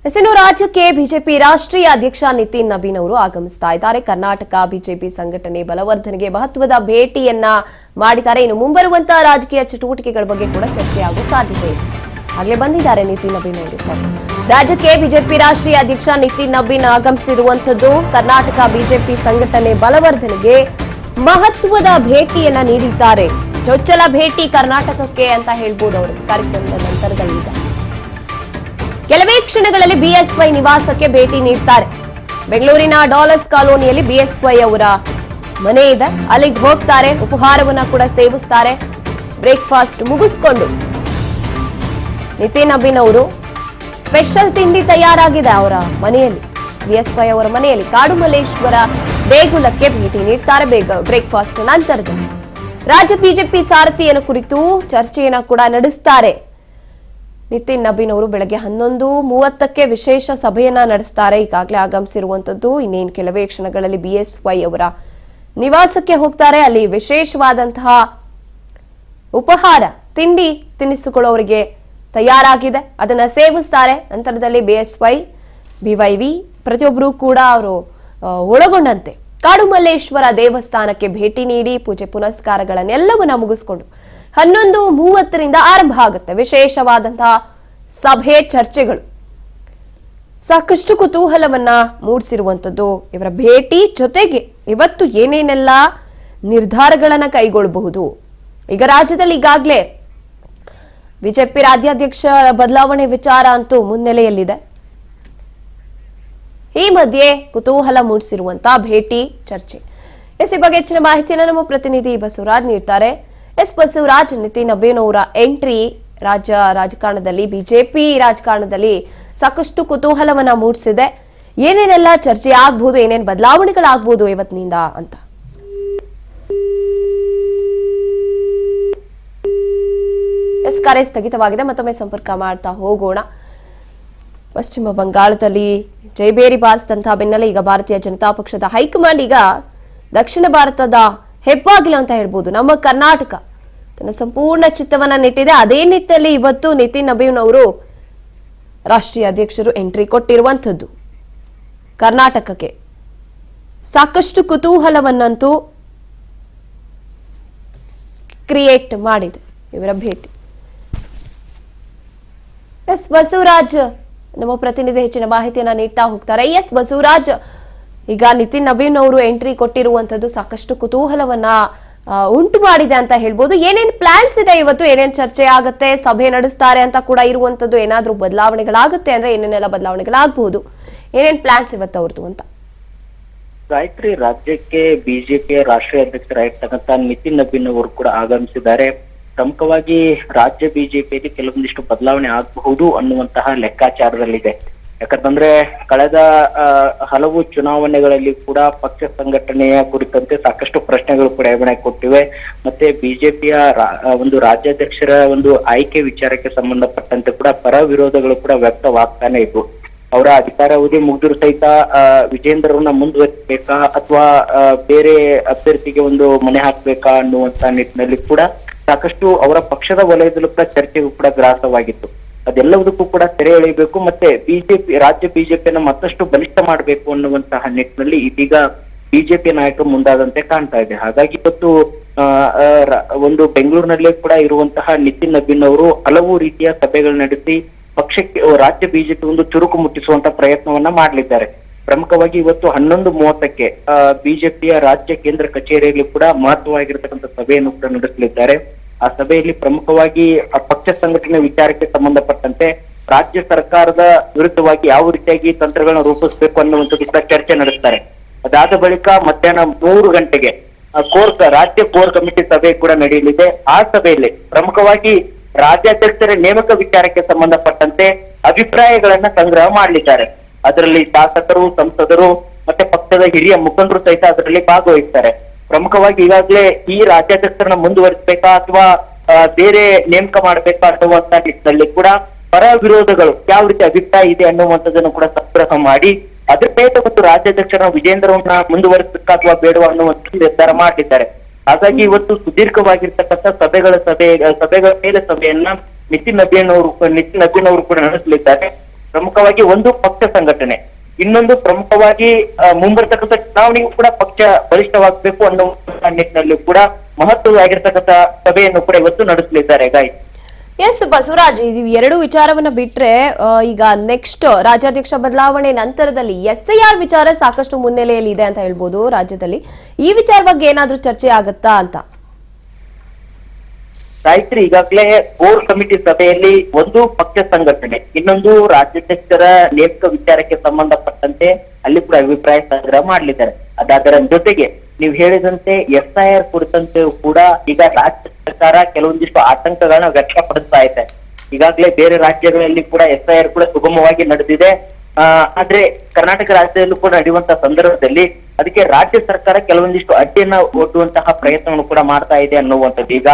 ಇನ್ನು ರಾಜ್ಯಕ್ಕೆ ಬಿಜೆಪಿ ರಾಷ್ಟ್ರೀಯ ಅಧ್ಯಕ್ಷ ನಿತಿನ್ ನಬೀನ್ ಅವರು ಆಗಮಿಸ್ತಾ ಇದ್ದಾರೆ. ಕರ್ನಾಟಕ ಬಿಜೆಪಿ ಸಂಘಟನೆ ಬಲವರ್ಧನೆಗೆ ಮಹತ್ವದ ಭೇಟಿಯನ್ನ ಮಾಡಿದ್ದಾರೆ. ಇನ್ನು ಮುಂಬರುವಂತಹ ರಾಜಕೀಯ ಚಟುವಟಿಕೆಗಳ ಬಗ್ಗೆ ಕೂಡ ಚರ್ಚೆಯಾಗುವ ಸಾಧ್ಯತೆ ಇದೆ. ಆಗಲೇ ಬಂದಿದ್ದಾರೆ ನಿತಿನ್ ನಬೀನ್ ಅವರು. ರಾಜ್ಯಕ್ಕೆ ಬಿಜೆಪಿ ರಾಷ್ಟ್ರೀಯ ಅಧ್ಯಕ್ಷ ನಿತಿನ್ ನಬೀನ್ ಆಗಮಿಸಿರುವಂತದ್ದು ಕರ್ನಾಟಕ ಬಿಜೆಪಿ ಸಂಘಟನೆ ಬಲವರ್ಧನೆಗೆ ಮಹತ್ವದ ಭೇಟಿಯನ್ನ ನೀಡಿದ್ದಾರೆ. ಚೊಚ್ಚಲ ಭೇಟಿ ಕರ್ನಾಟಕಕ್ಕೆ ಅಂತ ಹೇಳ್ಬೋದು. ಅವರ ಕಾರ್ಯಕ್ರಮದ ನಂತರದಲ್ಲಿ ಕೆಲವೇ ಕ್ಷಣಗಳಲ್ಲಿ ಬಿಎಸ್ವೈ ನಿವಾಸಕ್ಕೆ ಭೇಟಿ ನೀಡ್ತಾರೆ. ಬೆಂಗಳೂರಿನ ಡಾಲರ್ಸ್ ಕಾಲೋನಿಯಲ್ಲಿ ಬಿಎಸ್ವೈ ಅವರ ಮನೆ ಇದೆ. ಅಲ್ಲಿಗೆ ಹೋಗ್ತಾರೆ, ಉಪಹಾರವನ್ನ ಕೂಡ ಸೇವಿಸ್ತಾರೆ. ಬ್ರೇಕ್ಫಾಸ್ಟ್ ಮುಗಿಸ್ಕೊಂಡು ನಿತಿನ್ ನಬೀನ್ ಅವರು ಸ್ಪೆಷಲ್ ತಿಂಡಿ ತಯಾರಾಗಿದೆ ಅವರ ಮನೆಯಲ್ಲಿ, ಬಿಎಸ್ವೈ ಅವರ ಮನೆಯಲ್ಲಿ. ಕಾಡುಮಲ್ಲೇಶ್ವರ ದೇಗುಲಕ್ಕೆ ಭೇಟಿ ನೀಡ್ತಾರೆ. ಬ್ರೇಕ್ಫಾಸ್ಟ್ ನಂತರದಲ್ಲಿ ರಾಜ್ಯ ಬಿಜೆಪಿ ಸಾರಥಿಯನ್ನು ಕುರಿತು ಚರ್ಚೆಯನ್ನ ಕೂಡ ನಡೆಸ್ತಾರೆ. ನಿತಿನ್ ನಬೀನ್ ಅವರು ಬೆಳಗ್ಗೆ 11:30ಕ್ಕೆ ವಿಶೇಷ ಸಭೆಯನ್ನ ನಡೆಸ್ತಾರೆ. ಈಗಾಗಲೇ ಆಗಮಿಸಿರುವಂತದ್ದು. ಇನ್ನೇನು ಕೆಲವೇ ಕ್ಷಣಗಳಲ್ಲಿ ಬಿಎಸ್ವೈ ಅವರ ನಿವಾಸಕ್ಕೆ ಹೋಗ್ತಾರೆ. ಅಲ್ಲಿ ವಿಶೇಷವಾದಂತಹ ಉಪಹಾರ ತಿಂಡಿ ತಿನಿಸುಗಳು ಅವರಿಗೆ ತಯಾರಾಗಿದೆ, ಅದನ್ನ ಸೇವಿಸ್ತಾರೆ. ನಂತರದಲ್ಲಿ ಬಿಎಸ್ವೈ ಬಿವೈವಿ ಪ್ರತಿಯೊಬ್ಬರು ಕೂಡ ಅವರು ಒಳಗೊಂಡಂತೆ ಕಾಡುಮಲ್ಲೇಶ್ವರ ದೇವಸ್ಥಾನಕ್ಕೆ ಭೇಟಿ ನೀಡಿ ಪೂಜೆ ಪುನಸ್ಕಾರಗಳನ್ನೆಲ್ಲವನ್ನ ಮುಗಿಸ್ಕೊಂಡು 11:30ರಿಂದ ಆರಂಭ ಆಗುತ್ತೆ ವಿಶೇಷವಾದಂತಹ ಸಭೆ, ಚರ್ಚೆಗಳು. ಸಾಕಷ್ಟು ಕುತೂಹಲವನ್ನ ಮೂಡಿಸಿರುವಂತದ್ದು ಇವರ ಭೇಟಿ. ಜೊತೆಗೆ ಇವತ್ತು ಏನೇನೆಲ್ಲ ನಿರ್ಧಾರಗಳನ್ನ ಕೈಗೊಳ್ಳಬಹುದು. ಈಗ ರಾಜ್ಯದಲ್ಲಿ ಈಗಾಗಲೇ ಬಿಜೆಪಿ ರಾಜ್ಯಾಧ್ಯಕ್ಷ ಬದಲಾವಣೆ ವಿಚಾರ ಅಂತೂ ಮುನ್ನೆಲೆಯಲ್ಲಿದೆ. ಈ ಮಧ್ಯೆ ಕುತೂಹಲ ಮೂಡಿಸಿರುವಂತಹ ಭೇಟಿ, ಚರ್ಚೆ. ಈ ಬಗ್ಗೆ ಹೆಚ್ಚಿನ ಮಾಹಿತಿಯನ್ನು ನಮ್ಮ ಪ್ರತಿನಿಧಿ ಬಸವರಾಜ್ ನೀಡ್ತಾರೆ. ಬಸವರಾಜ್, ನಿತಿನ್ ನಬೀನ್ ಅವರ ಎಂಟ್ರಿ ರಾಜ್ಯ ರಾಜಕಾರಣದಲ್ಲಿ, ಬಿಜೆಪಿ ರಾಜಕಾರಣದಲ್ಲಿ ಸಾಕಷ್ಟು ಕುತೂಹಲವನ್ನ ಮೂಡಿಸಿದೆ. ಏನೇನೆಲ್ಲ ಚರ್ಚೆ ಆಗ್ಬಹುದು, ಏನೇನು ಬದಲಾವಣೆಗಳಾಗಬಹುದು ಇವತ್ತಿನಿಂದ ಅಂತ? ಕಾರ್ಯ ಸ್ಥಗಿತವಾಗಿದೆ, ಮತ್ತೊಮ್ಮೆ ಸಂಪರ್ಕ ಮಾಡ್ತಾ ಹೋಗೋಣ. ಪಶ್ಚಿಮ ಬಂಗಾಳದಲ್ಲಿ ಜೈಬೇರಿ ಬಾರಿಸಿದಂತಹ ಬೆನ್ನಲ್ಲೇ ಈಗ ಭಾರತೀಯ ಜನತಾ ಪಕ್ಷದ ಹೈಕಮಾಂಡ್ ಈಗ ದಕ್ಷಿಣ ಭಾರತದ ಹೆಬ್ಬಾಗಿಲು ಅಂತ ಹೇಳ್ಬೋದು, ನಮ್ಮ ಕರ್ನಾಟಕ ತನ್ನ ಸಂಪೂರ್ಣ ಚಿತ್ತವನ್ನ ನೆಟ್ಟಿದೆ. ಅದೇ ನಿಟ್ಟಿನಲ್ಲಿ ಇವತ್ತು ನಿತಿನ್ ನಬೀನ್ ಅವರು ರಾಷ್ಟ್ರೀಯ ಅಧ್ಯಕ್ಷರು ಎಂಟ್ರಿ ಕೊಟ್ಟಿರುವಂಥದ್ದು ಕರ್ನಾಟಕಕ್ಕೆ. ಸಾಕಷ್ಟು ಕುತೂಹಲವನ್ನಂತೂ ಕ್ರಿಯೇಟ್ ಮಾಡಿದೆ ಇವರ ಭೇಟಿ. ಬಸವರಾಜ್ ನಮ್ಮ ಪ್ರತಿನಿಧಿ ಹೆಚ್ಚಿನ ಮಾಹಿತಿಯನ್ನ ನೀಡ್ತಾ ಹೋಗ್ತಾರೆ. ಬಸವರಾಜ್, ಈಗ ನಿತಿನ್ ನಬೀನ್ ಅವರು ಎಂಟ್ರಿ ಕೊಟ್ಟಿರುವಂತದ್ದು ಸಾಕಷ್ಟು ಕುತೂಹಲವನ್ನ ಉಂಟು ಮಾಡಿದೆ ಅಂತ ಹೇಳ್ಬೋದು. ಏನೇನ್ ಪ್ಲಾನ್ಸ್ ಇದೆ ಇವತ್ತು, ಏನೇನ್ ಚರ್ಚೆ ಆಗುತ್ತೆ, ಸಭೆ ನಡೆಸ್ತಾರೆ ಅಂತ ಕೂಡ ಇರುವಂತದ್ದು. ಏನಾದ್ರೂ ಬದಲಾವಣೆಗಳಾಗುತ್ತೆ ಅಂದ್ರೆ ಏನೇನೆಲ್ಲ ಬದಲಾವಣೆಗಳಾಗಬಹುದು, ಏನೇನ್ ಪ್ಲಾನ್ಸ್ ಇವತ್ತು ಅವ್ರದ್ದು ಅಂತ? ಗಾಯತ್ರಿ, ರಾಜ್ಯಕ್ಕೆ ಬಿಜೆಪಿಯ ರಾಷ್ಟ್ರೀಯ ಅಧ್ಯಕ್ಷರಾಗಿರ್ತಕ್ಕಂಥ ನಿತಿನ್ ನಬೀನ್ ಅವರು ಕೂಡ ಆಗಮಿಸಿದ್ದಾರೆ. ಪ್ರಮುಖವಾಗಿ ರಾಜ್ಯ ಬಿಜೆಪಿಯಲ್ಲಿ ಕೆಲವೊಂದಿಷ್ಟು ಬದಲಾವಣೆ ಆಗಬಹುದು ಅನ್ನುವಂತಹ ಲೆಕ್ಕಾಚಾರದಲ್ಲಿದೆ. ಯಾಕಂತಂದ್ರೆ ಕಳೆದ ಹಲವು ಚುನಾವಣೆಗಳಲ್ಲಿ ಕೂಡ ಪಕ್ಷ ಸಂಘಟನೆಯ ಕುರಿತಂತೆ ಸಾಕಷ್ಟು ಪ್ರಶ್ನೆಗಳು ಕೂಡ ಎವಣೆ ಕೊಟ್ಟಿವೆ. ಮತ್ತೆ ಬಿಜೆಪಿಯ ಒಂದು ರಾಜ್ಯಾಧ್ಯಕ್ಷರ ಒಂದು ಆಯ್ಕೆ ವಿಚಾರಕ್ಕೆ ಸಂಬಂಧಪಟ್ಟಂತೆ ಕೂಡ ಪರ ವಿರೋಧಗಳು ಕೂಡ ವ್ಯಕ್ತವಾಗ್ತಾನೆ ಇದ್ವು. ಅವರ ಅಧಿಕಾರಾವಧಿ ಮುಗಿದ್ರು ಸಹಿತ ವಿಜೇಂದ್ರರನ್ನ ಮುಂದುವರಿಸಬೇಕಾ ಅಥವಾ ಬೇರೆ ಅಭ್ಯರ್ಥಿಗೆ ಒಂದು ಮನೆ ಹಾಕ್ಬೇಕಾ ಅನ್ನುವಂತ ನಿಟ್ಟಿನಲ್ಲಿ ಕೂಡ ಸಾಕಷ್ಟು ಅವರ ಪಕ್ಷದ ವಲಯದಲ್ಲೂ ಕೂಡ ಚರ್ಚೆಗೂ ಕೂಡ ಗ್ರಾಸವಾಗಿತ್ತು. ಅದೆಲ್ಲದಕ್ಕೂ ಕೂಡ ತೆರೆ ಎಳೆಯಬೇಕು, ಮತ್ತೆ ರಾಜ್ಯ ಬಿಜೆಪಿಯನ್ನ ಮತ್ತಷ್ಟು ಬಲಿಷ್ಠ ಮಾಡಬೇಕು ಅನ್ನುವಂತಹ ನಿಟ್ಟಿನಲ್ಲಿ ಇದೀಗ ಬಿಜೆಪಿ ನಾಯಕರು ಮುಂದಾದಂತೆ ಕಾಣ್ತಾ ಇದೆ. ಹಾಗಾಗಿ ಇವತ್ತು ಒಂದು ಬೆಂಗಳೂರಿನಲ್ಲೇ ಕೂಡ ಇರುವಂತಹ ನಿತಿನ್ ನಬೀನ್ ಅವರು ಹಲವು ರೀತಿಯ ಸಭೆಗಳು ನಡೆಸಿ ಪಕ್ಷಕ್ಕೆ, ರಾಜ್ಯ ಬಿಜೆಪಿ ಒಂದು ಚುರುಕು ಮುಟ್ಟಿಸುವಂತ ಪ್ರಯತ್ನವನ್ನ ಮಾಡಲಿದ್ದಾರೆ. ಪ್ರಮುಖವಾಗಿ ಇವತ್ತು 11:30ಕ್ಕೆ ಬಿಜೆಪಿಯ ರಾಜ್ಯ ಕೇಂದ್ರ ಕಚೇರಿಯಲ್ಲಿ ಕೂಡ ಮಹತ್ವವಾಗಿರ್ತಕ್ಕಂಥ ಸಭೆಯನ್ನು ಕೂಡ ನಡೆಸಲಿದ್ದಾರೆ. ಆ ಸಭೆಯಲ್ಲಿ ಪ್ರಮುಖವಾಗಿ ಪಕ್ಷ ಸಂಘಟನೆ ವಿಚಾರಕ್ಕೆ ಸಂಬಂಧಪಟ್ಟಂತೆ ರಾಜ್ಯ ಸರ್ಕಾರದ ವಿರುದ್ಧವಾಗಿ ಯಾವ ರೀತಿಯಾಗಿ ತಂತ್ರಗಳನ್ನ ರೂಪಿಸಬೇಕು ಅನ್ನುವಂಥದ್ದು ಕೂಡ ಚರ್ಚೆ ನಡೆಸ್ತಾರೆ. ಅದಾದ ಬಳಿಕ ಮಧ್ಯಾಹ್ನ 3 ಗಂಟೆಗೆ ರಾಜ್ಯ ಕೋರ್ ಕಮಿಟಿ ಸಭೆ ಕೂಡ ನಡೆಯಲಿದೆ. ಆ ಸಭೆಯಲ್ಲಿ ಪ್ರಮುಖವಾಗಿ ರಾಜ್ಯಾಧ್ಯಕ್ಷರ ನೇಮಕ ವಿಚಾರಕ್ಕೆ ಸಂಬಂಧಪಟ್ಟಂತೆ ಅಭಿಪ್ರಾಯಗಳನ್ನ ಸಂಗ್ರಹ ಮಾಡಲಿದ್ದಾರೆ. ಅದರಲ್ಲಿ ಶಾಸಕರು, ಸಂಸದರು ಮತ್ತೆ ಪಕ್ಷದ ಹಿರಿಯ ಮುಖಂಡರು ಸಹಿತ ಅದರಲ್ಲಿ ಭಾಗವಹಿಸ್ತಾರೆ. ಪ್ರಮುಖವಾಗಿ ಈಗಾಗಲೇ ಈ ರಾಜ್ಯಾಧ್ಯಕ್ಷರನ್ನ ಮುಂದುವರಿಸಬೇಕಾ ಅಥವಾ ಬೇರೆ ನೇಮಕ ಮಾಡಬೇಕಾ ಅನ್ನುವಂತ ನಿಟ್ಟಿನಲ್ಲಿ ಕೂಡ ಪರ ವಿರೋಧಗಳು ಯಾವ ರೀತಿ ಅಭಿಪ್ರಾಯ ಇದೆ ಅನ್ನುವಂಥದ್ದನ್ನು ಕೂಡ ಸಂಗ್ರಹ ಮಾಡಿ ಅದ್ರ ಮೇಲೆ ಮತ್ತು ರಾಜ್ಯಾಧ್ಯಕ್ಷರ ವಿಜೇಂದ್ರವನ್ನ ಮುಂದುವರಿಸಬೇಕಾ ಅಥವಾ ಬೇಡವಾ ಅನ್ನುವಂಥ ನಿರ್ಧಾರ ಮಾಡಿದ್ದಾರೆ. ಹಾಗಾಗಿ ಇವತ್ತು ಸುದೀರ್ಘವಾಗಿರ್ತಕ್ಕಂಥ ಸಭೆಗಳ ಮೇಲೆ ಸಭೆಯನ್ನ ನಿತಿನ್ ನಬೀನ್ ಅವರು ಕೂಡ ನಡೆಸಲಿದ್ದಾರೆ. ಪ್ರಮುಖವಾಗಿ ಒಂದು ಪಕ್ಷ ಸಂಘಟನೆ, ಇನ್ನೊಂದು ಪ್ರಮುಖವಾಗಿ ಮುಂಬರ್ತಕ್ಕಂಥ ಚುನಾವಣೆಗೂ ಕೂಡ ಪಕ್ಷ ಬಲಿಷ್ಠವಾಗಬೇಕು ಅನ್ನೋ ನಿಟ್ಟಿನಲ್ಲಿ ಕೂಡ ಮಹತ್ವವಾಗಿರ್ತಕ್ಕಂಥ ಸಭೆಯನ್ನು ಕೂಡ ಇವತ್ತು ನಡೆಸಲಿದ್ದಾರೆ ಗಾಯ್. ಎಸ್ ಬಸವರಾಜ್, ಇದು ಎರಡು ವಿಚಾರವನ್ನ ಬಿಟ್ರೆ ಈಗ ನೆಕ್ಸ್ಟ್ ರಾಜ್ಯಾಧ್ಯಕ್ಷ ಬದಲಾವಣೆ ನಂತರದಲ್ಲಿ SIR ವಿಚಾರ ಸಾಕಷ್ಟು ಮುನ್ನೆಲೆಯಲ್ಲಿ ಇದೆ ಅಂತ ಹೇಳ್ಬೋದು ರಾಜ್ಯದಲ್ಲಿ. ಈ ವಿಚಾರ ಬಗ್ಗೆ ಏನಾದ್ರೂ ಚರ್ಚೆ ಆಗತ್ತಾ ಅಂತ? ಗಾಯತ್ರಿ, ಈಗಾಗಲೇ ಕೋರ್ ಕಮಿಟಿ ಸಭೆಯಲ್ಲಿ ಒಂದು ಪಕ್ಷ ಸಂಘಟನೆ, ಇನ್ನೊಂದು ರಾಜ್ಯಾಧ್ಯಕ್ಷರ ನೇಮಕ ವಿಚಾರಕ್ಕೆ ಸಂಬಂಧಪಟ್ಟಂತೆ ಅಲ್ಲಿ ಕೂಡ ಅಭಿಪ್ರಾಯ ಸಂಗ್ರಹ ಮಾಡಲಿದ್ದಾರೆ. ಅದರ ಜೊತೆಗೆ ನೀವು ಹೇಳಿದಂತೆ SIR ಕುರಿತಂತೆ ಕೂಡ ಈಗ ರಾಜ್ಯ ಸರ್ಕಾರ ಕೆಲವೊಂದಿಷ್ಟು ಆತಂಕಗಳನ್ನ ವ್ಯಕ್ತಪಡಿಸ್ತಾ ಇದೆ. ಈಗಾಗಲೇ ಬೇರೆ ರಾಜ್ಯಗಳಲ್ಲಿ ಕೂಡ SIR ಕೂಡ ಸುಗಮವಾಗಿ ನಡೆದಿದೆ. ಆದ್ರೆ ಕರ್ನಾಟಕ ರಾಜ್ಯದಲ್ಲೂ ಕೂಡ ನಡೆಯುವಂತಹ ಸಂದರ್ಭದಲ್ಲಿ ಅದಕ್ಕೆ ರಾಜ್ಯ ಸರ್ಕಾರ ಕೆಲವೊಂದಿಷ್ಟು ಅಡ್ಡಿಯನ್ನ ಒಡ್ಡುವಂತಹ ಪ್ರಯತ್ನವನ್ನು ಕೂಡ ಮಾಡ್ತಾ ಇದೆ ಅನ್ನುವಂಥದ್ದು. ಈಗ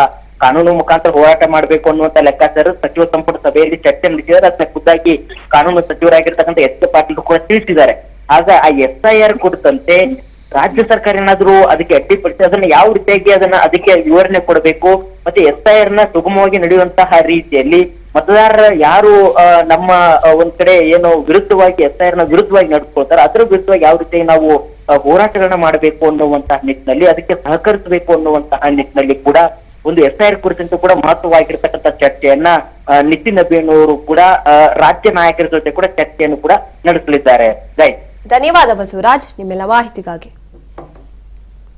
ಕಾನೂನು ಮುಖಾಂತರ ಹೋರಾಟ ಮಾಡಬೇಕು ಅನ್ನುವಂತ ಲೆಕ್ಕಾಚಾರ ಸಚಿವ ಸಂಪುಟ ಸಭೆಯಲ್ಲಿ ಚರ್ಚೆ ನಡೆಸಿದ್ದಾರೆ. ಅದನ್ನ ಖುದ್ದಾಗಿ ಕಾನೂನು ಸಚಿವರಾಗಿರ್ತಕ್ಕಂಥ ಎಸ್ ಕೆ ಪಾಟೀಲ್ ಕೂಡ ತಿಳಿಸಿದ್ದಾರೆ. ಆಗ ಆ SIR ಕುರಿತಂತೆ ರಾಜ್ಯ ಸರ್ಕಾರ ಏನಾದ್ರು ಅದಕ್ಕೆ ಅಡ್ಡಿಪಡಿಸಿ ಅದನ್ನ ಯಾವ ರೀತಿಯಾಗಿ ಅದಕ್ಕೆ ವಿವರಣೆ ಕೊಡಬೇಕು, ಮತ್ತೆ SIR ನ ಸುಗಮವಾಗಿ ನಡೆಯುವಂತಹ ರೀತಿಯಲ್ಲಿ ಮತದಾರರ ಯಾರು ನಮ್ಮ ಒಂದ್ ಕಡೆ ಏನು ವಿರುದ್ಧವಾಗಿ SIR ನ ವಿರುದ್ಧವಾಗಿ ನಡೆಸ್ಕೊಳ್ತಾರೆ ಅದರ ವಿರುದ್ಧವಾಗಿ ಯಾವ ರೀತಿಯಾಗಿ ನಾವು ಹೋರಾಟಗಳನ್ನ ಮಾಡಬೇಕು ಅನ್ನುವಂತಹ ನಿಟ್ಟಿನಲ್ಲಿ, ಅದಕ್ಕೆ ಸಹಕರಿಸಬೇಕು ಅನ್ನುವಂತಹ ನಿಟ್ಟಿನಲ್ಲಿ ಕೂಡ ಒಂದು SIR ಕುರಿತಂತೆ ಕೂಡ ಮಹತ್ವವಾಗಿರ್ತಕ್ಕಂಥ ಚರ್ಚೆಯನ್ನ ನಿತಿನ್ ನಬೀನ್ ಅವರು ಕೂಡ ರಾಜ್ಯ ನಾಯಕರ ಜೊತೆ ಕೂಡ ಚರ್ಚೆಯನ್ನು ಕೂಡ ನಡೆಸಲಿದ್ದಾರೆ. ಧನ್ಯವಾದ ಬಸವರಾಜ್ ನಿಮ್ಮೆಲ್ಲ ಮಾಹಿತಿಗಾಗಿ.